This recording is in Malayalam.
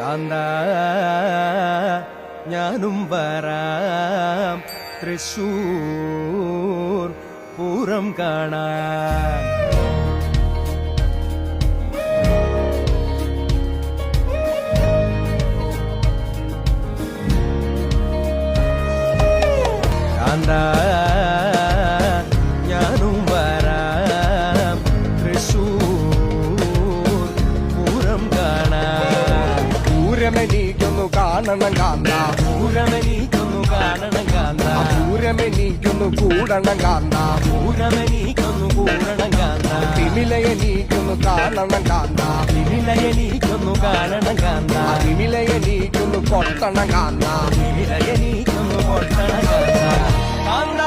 കാന്ത ഞാനും വരാം തൃശൂർ പൂരം കാണാൻ. കാന്ത ഞാനും വരാം തൃശൂർ പൂരം കാണാൻ. പൂരമെനിക്കൊന്നു കാണണം കാന്ത, പൂരമെനിക്കൊന്നു കാണണം കാന്ത, പൂരമെനിക്കൊന്നു കൂടണം കാന്ത, പൂരമെനിക്കൊന്നു കൂടണം കാന്ത, തിമിലയെനിക്കൊന്നു കാണണം കാന്ത, തിമിലയെനിക്കൊന്നു കാണണം കാന്ത, തിമിലയെനിക്കൊന്നു കൊട്ടണം കാന്ത, തിമിലയെനിക്കൊന്നു പൊട്ടണം കാന്ത. കാന്ത